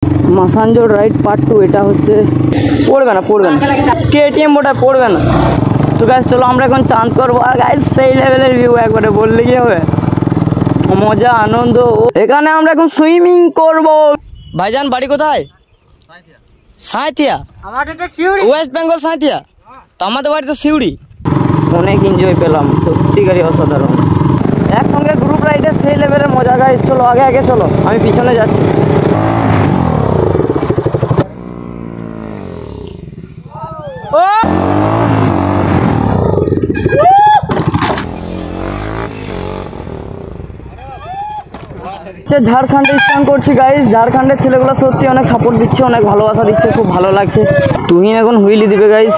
Massanjore ride part 2 এটা হচ্ছে পড়বে না কেটিএম ওটা পড়বে না। তো গাইস চলো আমরা এখন চাঁদ করবো। আর গাইস সেই লেভেলের ভিউ একবারে বললে কি হবে, মজা আনন্দ। এখানে আমরা এখন সুইমিং করব। ভাইজান বাড়ি কোথায়? সাঁইথিয়া। ওয়েস্ট বেঙ্গল সাঁইথিয়া। তো আমাদের বাড়ি তো সিউড়ি। অনেক এনজয় পেলাম, সত্যিকারই অসাধারণ। একসঙ্গে গ্রুপ রাইডে সেই লেভেলের মজা। গাইস চলো আগে চলো, আমি পিছনে যাচ্ছি। ঝাড়খণ্ডে স্নান করছি গাইস। ঝাড়খণ্ডের ছেলেগুলো সত্যি অনেক সাপোর্ট দিচ্ছে, অনেক ভালোবাসা দিচ্ছে, খুব ভালো লাগছে। তুহিন এখন হুইলি দিবে গাইস।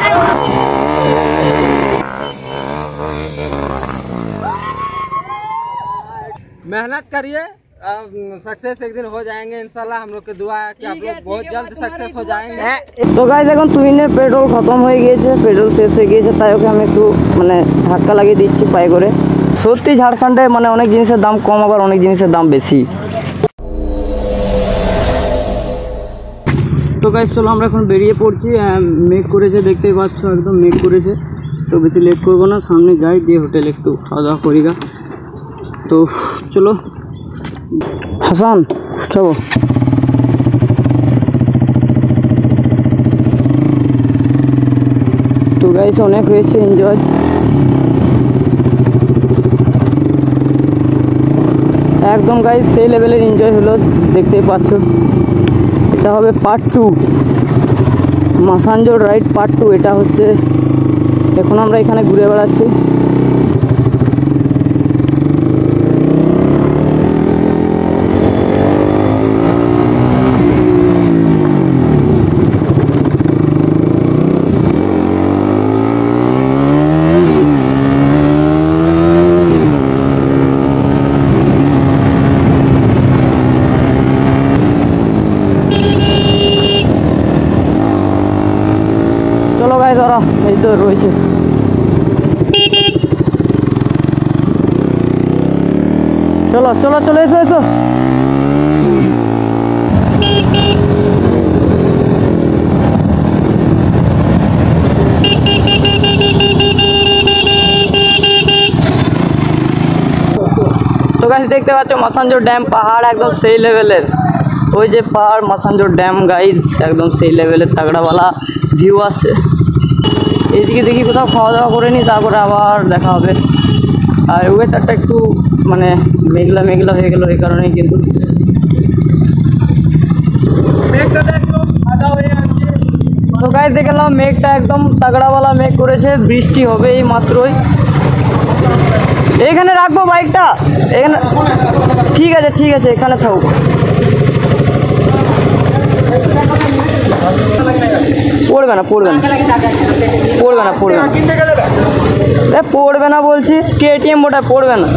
मेहनत करिए, सक्सेस एक दिन हो जाएंगे इंशाल्लाह। हम लोग की दुआ है कि आप लोग बहुत जल्द सक्सेस हो जाएंगे। তো গাইস এখন তুহিনের পেট্রোল খতম হয়ে গিয়েছে, পেট্রোল শেষ হয়ে গিয়েছে, তাই ওকে আমি একটু মানে ধাক্কা লাগিয়ে দিচ্ছি পায়ে করে। সত্যি ঝাড়খণ্ডে মানে অনেক জিনিসের দাম কম, আবার অনেক জিনিসের দাম বেশি। তো গাইস চলো আমরা এখন বেরিয়ে পড়ছি। মেঘ করেছে দেখতেই পাচ্ছ, একদম মেঘ করেছে। তো বেশি লেট করবো না, সামনে যাই দিয়ে হোটেলে একটু খাওয়া দাওয়া করি গা। তো চলো হাসান চলো। তো গাইস অনেক হয়েছে এনজয়। একদম গাইস সেই লেভেলের এনজয় হলো, দেখতেই পাচ্ছ। এটা হবে পার্ট 2, মাসাঞ্জোর রাইড পার্ট 2 এটা হচ্ছে। এখন আমরা এখানে ঘুরে বেড়াচ্ছি। চলো গাইস ওরা এই তো রয়েছে। চলো চলো চলো এসো এসো। তো গাইস দেখতে পাচ্ছ মাসাঞ্জোর ড্যাম, পাহাড় একদম সেই লেভেলের। ওই যে পাহাড় মাসাঞ্জোর ড্যাম গাইস, একদম সেই লেভেলের তাগড়াওয়ালা ভিউ আসছে। এইদিকে দেখি কোথাও খাওয়া দাওয়া করে নিই, তারপরে আবার দেখা হবে। আর ওয়েদারটা একটু মানে মেঘলা মেঘলা হয়ে গেল, এই কারণেই কিন্তু। তো গাইস দেখলাম মেঘটা একদম তাগড়াওয়ালা মেঘ করেছে, বৃষ্টি হবে এই মাত্রই। এখানে রাখবো বাইকটা এখানে, ঠিক আছে এখানে থাকুক। পড়বে না বলছি, কেটিএম ওটা পড়বে না।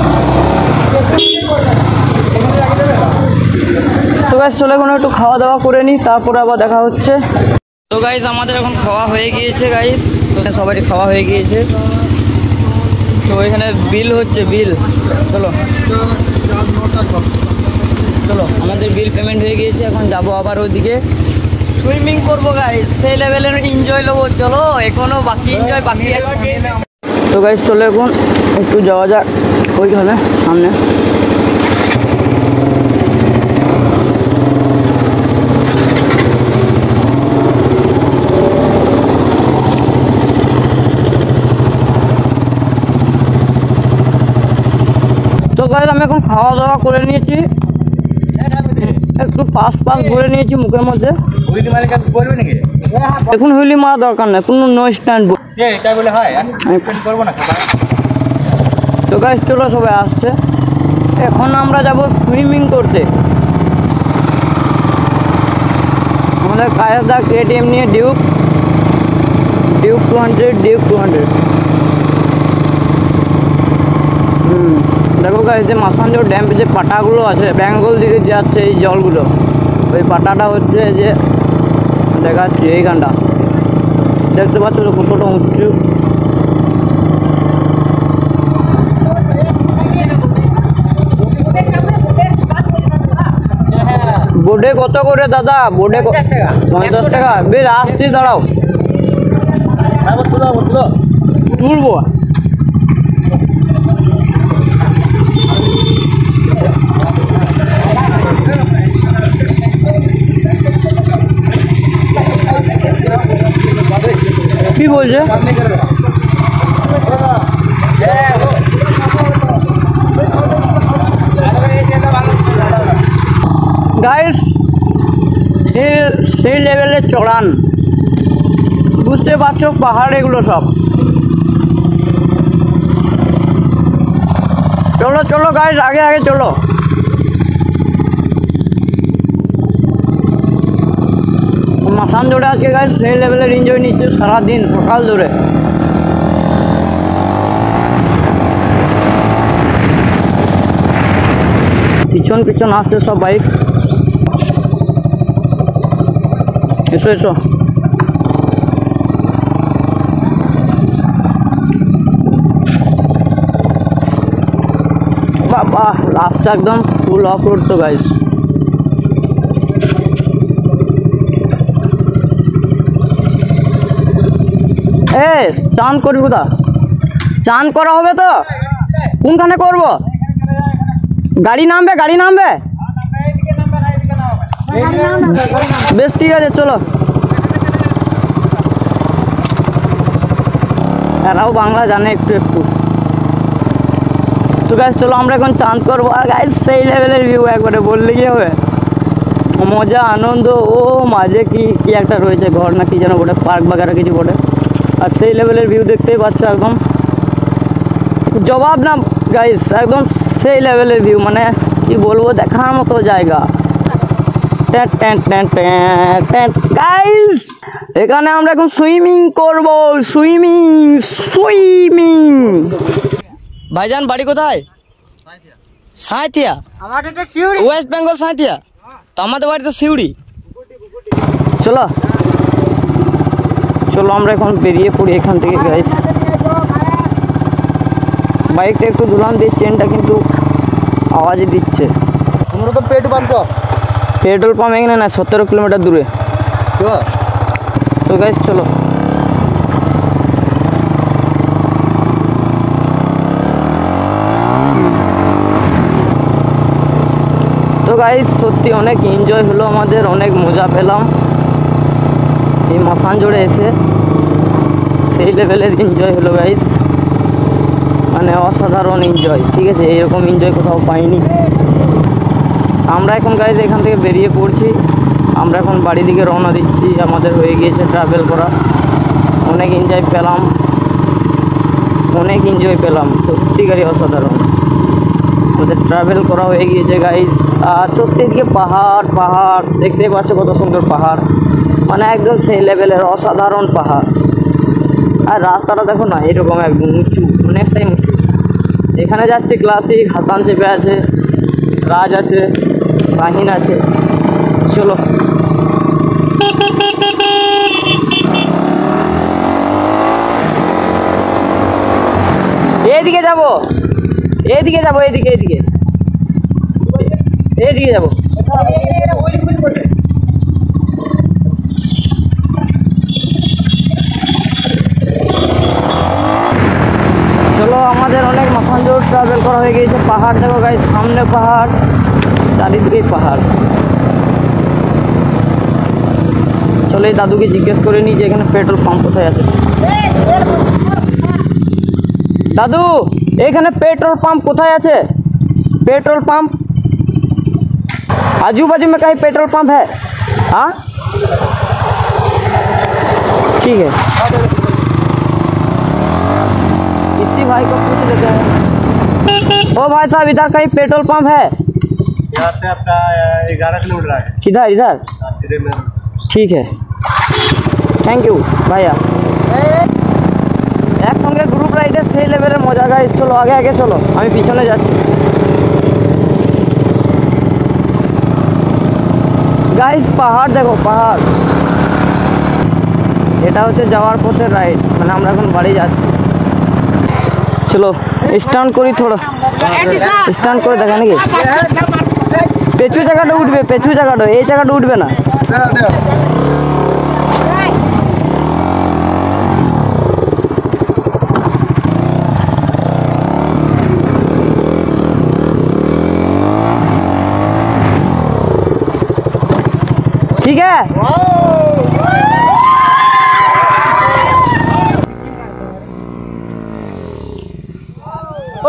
তো গাইস চলে এখন একটু খাওয়া দাওয়া করে নিই, তারপরে আবার দেখা হচ্ছে। তো গাইস আমাদের এখন খাওয়া হয়ে গিয়েছে গাইস, সবারই খাওয়া হয়ে গিয়েছে। তো এখানে বিল হচ্ছে, বিল। চলো আমাদের বিল পেমেন্ট হয়ে গিয়েছে। এখন যাবো আবার ওইদিকে সুইমিং করবো গাইস, সেই লেভেলের এনজয় নেবো। চলো এখনো বাকি এনজয় বাকি। তো গাইস চলো এখন একটু যাওয়া যাক ওইখানে সামনে। তো গাইস আমি এখন খাওয়া দাওয়া করে নিয়েছি, একটু পাস ভরে নিয়েছি মুখের মধ্যে। এখন হুইলি মারা দরকার নেই, কোনো নো স্ট্যান্ড। তো গাইস চলো সবাই আসছে। এখন আমরা যাব সুইমিং করতে। আমাদের কায়দা কেটিএম নিয়ে ডিউক 200। দেখো গাইস যে মাসাঞ্জোর ড্যামে যে পাটাগুলো আছে, বেঙ্গল দিকে যাচ্ছে এই জলগুলো, ওই পাটাটা হচ্ছে যে দেখাচ্ছি এইখানটা, দেখতে পাচ্ছ কতটা উঁচু। বোর্ডে কত করে দাদা? বোর্ডে 50 টাকা। বেশ আসছি, দাঁড়াও তুলবো। কি বলছে? গাইস সেই লেভেলে চড়ান, বুঝতে পারছো? পাহাড় এগুলো সব। চলো চলো গাইস, আগে আগে চলো। মাথান ধরে আজকে গাইস সেই লেভেলের এনজয় নিচ্ছে সারাদিন সকাল ধরে। পিছন পিছন আসছে সব বাইক। এসো এসো। বাবা রাস্তা একদম ফুল অফ রোড তো গাইস। এ চান করবি কোথা? চান করা হবে তো? কোনখানে করব? গাড়ি নামবে, গাড়ি নামবে। বেশ ঠিক আছে চলো। এরাও বাংলা জানে একটু একটু। তো গাইস চলো আমরা এখন চান করবো। আর গাইস সেই লেভেলের ভিউ একবারে বললে কি হবে, মজা আনন্দ ও মাঝে কি কি একটা রয়েছে ঘর না কি যেন বটে, পার্ক বাগারা কিছু বটে। আর সেই লেভেলের ভিউ দেখতেই পাচ্ছ, একদম জবাব না গাইস, একদম সেই লেভেলের ভিউ, মানে কি বলবো, দেখার মতো জায়গা। গাইস এখানে আমরা এখন সুইমিং করব, সুইমিং সুইমিং। ভাইজান বাড়ি কোথায়? সাঁইথিয়া। ওয়েস্ট বেঙ্গল সাঁইথিয়া। তো আমাদের বাড়ি তো সিউড়ি। চলো চলো আমরা এখন বেরিয়ে পড়ি এখান থেকে গাইস। বাইকটা একটু দুলান দিয়ে, চেনটা কিন্তু আওয়াজ দিচ্ছে। तो पेट्रोल पंप एখানে না, 17 किलोमीटर दूरे। तो गाइस चलो। তো গাইস সত্যি অনেক এনজয় হলো আমাদের, অনেক মজা পেলাম এই মাসান জোড়ে এসে। সেই লেভেলের এনজয় হলো গাইস, মানে অসাধারণ এনজয়। ঠিক আছে, এইরকম এনজয় কোথাও পাইনি। আমরা এখন গাইস এখান থেকে বেরিয়ে পড়ছি, আমরা এখন বাড়ি দিকে রওনা দিচ্ছি। আমাদের হয়ে গিয়েছে ট্রাভেল করা, অনেক এনজয় পেলাম, অনেক এনজয় পেলাম, সত্যিকারই অসাধারণ। আমাদের ট্রাভেল করা হয়ে গিয়েছে গাইস। আর সত্যি দিকে পাহাড় পাহাড় দেখতে পাচ্ছ, কত সুন্দর পাহাড়, মানে একদম সেই লেভেলের অসাধারণ পাহাড়। আর রাস্তাটা দেখো না, এরকম একদম উঁচু, অনেকটাই উঁচু। এখানে যাচ্ছে ক্লাসিক, হাসান চেপে আছে, রাজ আছে, শাহিন আছে। চলো এইদিকে যাবো, এইদিকে যাবো, এইদিকে এইদিকে এইদিকে যাবো। চলো আমাদের অনেক মাথান জোর ট্রাভেল করা হয়ে গিয়েছে। পাহাড় দেখো গাইস, সামনে পাহাড়, চারিদিকে পাহাড়। চলো এই দাদুকে জিজ্ঞেস করে নিই যে এখানে পেট্রোল পাম্প কোথায় আছে। দাদু এখানে পেट्रोल पंप কোথায় আছে? पेट्रोल पंप आजू बाजू में कहीं पेट्रोल पंप है? हाँ ठीक है, इसी भाई को पूछ लेते हैं। ओ भाई साहब इधर कहीं पेट्रोल पंप है? यहाँ से आपका 11 किलोमीटर है। किधर? इधर? ठीक है, थैंक यू भाइया। एक संगे ग्रुप राइडे সেই লেভেলের মজা গাইস। চলো আগে আগে চলো, আমি পিছনে যাচ্ছি। গাইস পাহাড় দেখো, পাহাড়। এটা হচ্ছে যাওয়ার পথের রাইড, মানে আমরা এখন বাড়ি যাচ্ছি। চলো স্টান্ট করি, থোড়া স্টান্ট করে দেখা নাকি। পেছু জায়গাটা উঠবে, পেছু জায়গাটা, এই জায়গাটা উঠবে না। ठीक है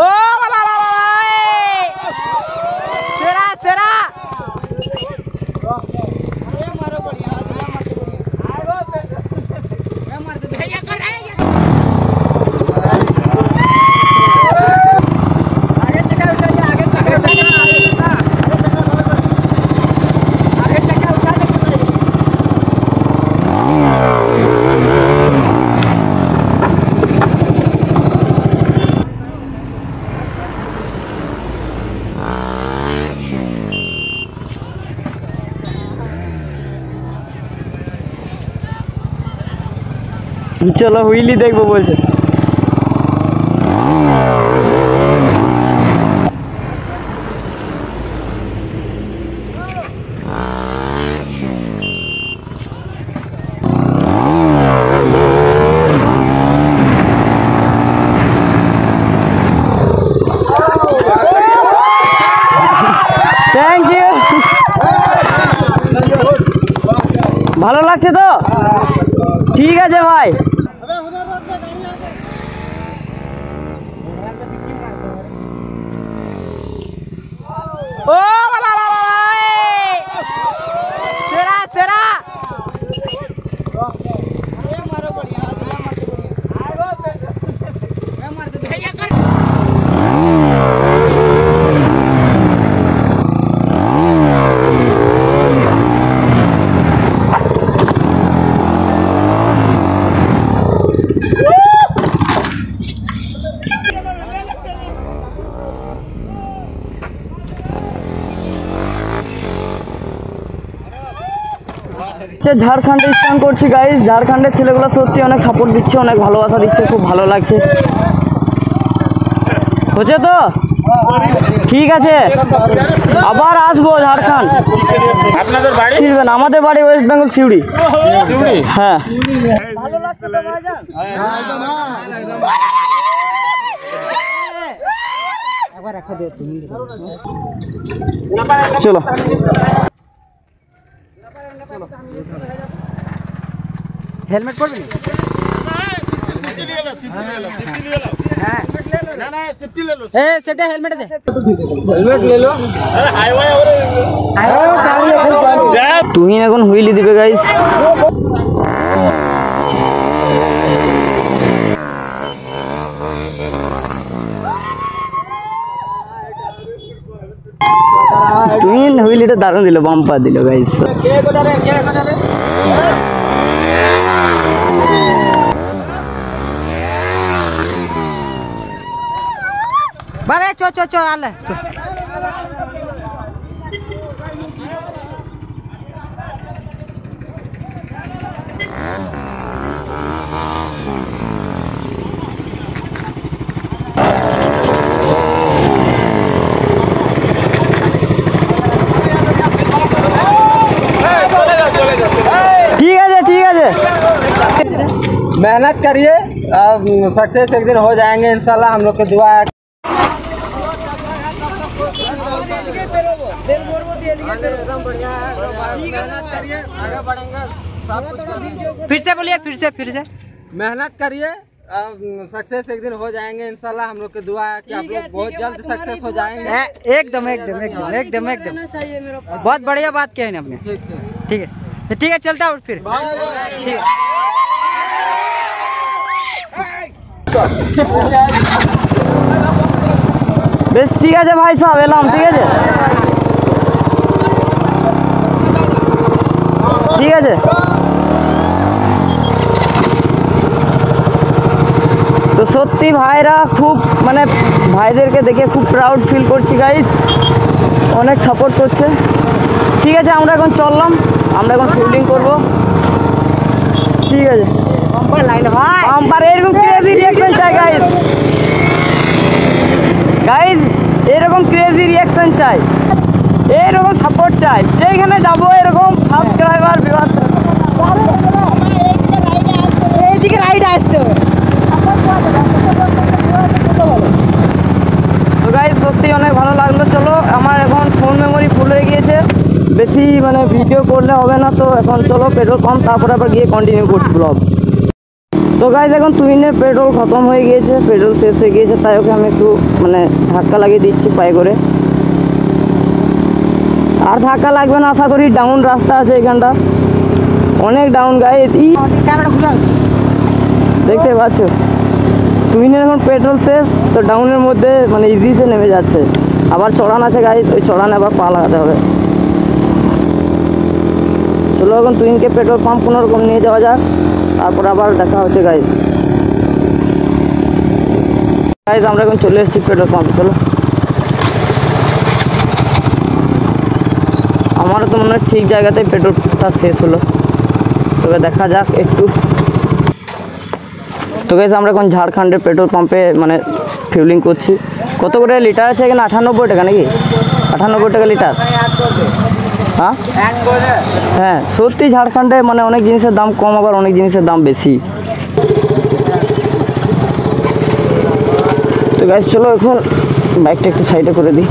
ओ सेरा सेरा चलो हुईली देखबो बोलছে। থ্যাংক ইউ, ভালো লাগছে তো? ঠিক আছে ভাই। ओ सेरा सेरा ঝাড়খণ্ডে স্নান করছি গাইস। ঝাড়খণ্ডের ছেলেগুলো সত্যি অনেক সাপোর্ট দিচ্ছে, অনেক ভালোবাসা দিচ্ছে, খুব ভালো লাগছে। হচ্ছে তো? ঠিক আছে, আবার আসবো ঝাড়খণ্ড। আপনাদের বাড়ি? শিরবেন, আমাদের বাড়ি ওয়েস্ট বেঙ্গল সিউড়ি। হ্যাঁ, ভালো লাগছে তো ভাইজান? চলো হেলমেট পরবি? সেটা হেলমেট দে, হেলমেট ले लो। তুহিন এখন হুইলি দিবে গাইস। তুহিন হুইলিটা দারুণ দিল, বাম্পার দিল গাইস। বাবা চো চো চো আলে मेहनत करिए, सक्सेस एक दिन हो जाएंगे इंशाल्लाह। हम लोग की दुआ है। एकदम बढ़िया है, मेहनत करिए, आगे बढ़ेंगे, सब कुछ करेंगे। फिर से बोलिए, फिर से मेहनत करिए, सक्सेस एक दिन हो जाएंगे इंशाल्लाह। हम लोग की दुआ है कि आप लोग बहुत जल्द सक्सेस हो जाएंगे। एकदम एकदम एकदम एकदम एकदम बहुत बढ़िया बात किया है आपने। ठीक है ठीक है, चलता हूँ फिर। ठीक है বেশ, ঠিক আছে ভাই সাহেব, এলাম। ঠিক আছে ঠিক আছে। তো সত্যি ভাইরা খুব, মানে ভাইদেরকে দেখে খুব প্রাউড ফিল করছি গাইস, অনেক সাপোর্ট করছে। ঠিক আছে, আমরা এখন চললাম, আমরা এখন শুটিং করবো। ঠিক আছে, বাম্পার এরকম ক্রেজি রিঅ্যাকশন চাই গাইস। গাইস এরকম ক্রেজি রিঅ্যাকশন চাই। এইরকম সাপোর্ট চাই, যেখানে যাবো এরকম সাবস্ক্রাইবার ভিউয়ার। এইদিকে রাইডে আসতে হবে। তো গাইস সত্যি অনেক ভালো লাগলো। চলো আমার এখন ফোন মেমোরি ফুল হয়ে গিয়েছে, বেশি মানে ভিডিও করলে হবে না, তো এখন চলো পেট্রোল পাম্প, তারপরে আবার গিয়ে কন্টিনিউ করছি ব্লগ। তো গাইস এখন তুহিনের পেট্রোল খতম হয়ে গিয়েছে, পেট্রোল শেষ হয়ে গিয়েছে, তাই ওকে আমি একটু মানে ধাক্কা লাগিয়ে দিচ্ছি পায়ে করে। আর ধাক্কা লাগবে না আশা করি, ডাউন রাস্তা আছে এখানটা, অনেক ডাউন গাইস। ক্যামেরা ঘুরে দেখতে পাচ্ছ তুহিনের এখন পেট্রোল শেষ, তো ডাউনের মধ্যে মানে ইজিতে নেমে যাচ্ছে। আবার চড়ান আছে গাইস, ওই চড়ানে আবার পা লাগাতে হবে। চলো এখন তুহিনকে পেট্রোল পাম্প কোনো রকম নিয়ে যাওয়া যাক, তারপর আবার দেখা হচ্ছে গাইস। গাইস আমরা এখন চলে এসেছি পেট্রোল পাম্পে, চলো। আমারও তো মনে হয় ঠিক জায়গাতে পেট্রোলটা শেষ হলো, তবে দেখা যাক একটু। তো গাইস আমরা এখন ঝাড়খণ্ডের পেট্রোল পাম্পে মানে ফিউলিং করছি। কত করে লিটার আছে এখানে? 98 টাকা নাকি? 98 টাকা লিটার। হ্যাঁ হ্যাঁ, সত্যি ঝাড়খণ্ডে মানে অনেক জিনিসের দাম কম, আবার অনেক জিনিসের দাম বেশি। তো গাইস চলো এখন বাইকটা একটু সাইডে করে দিই।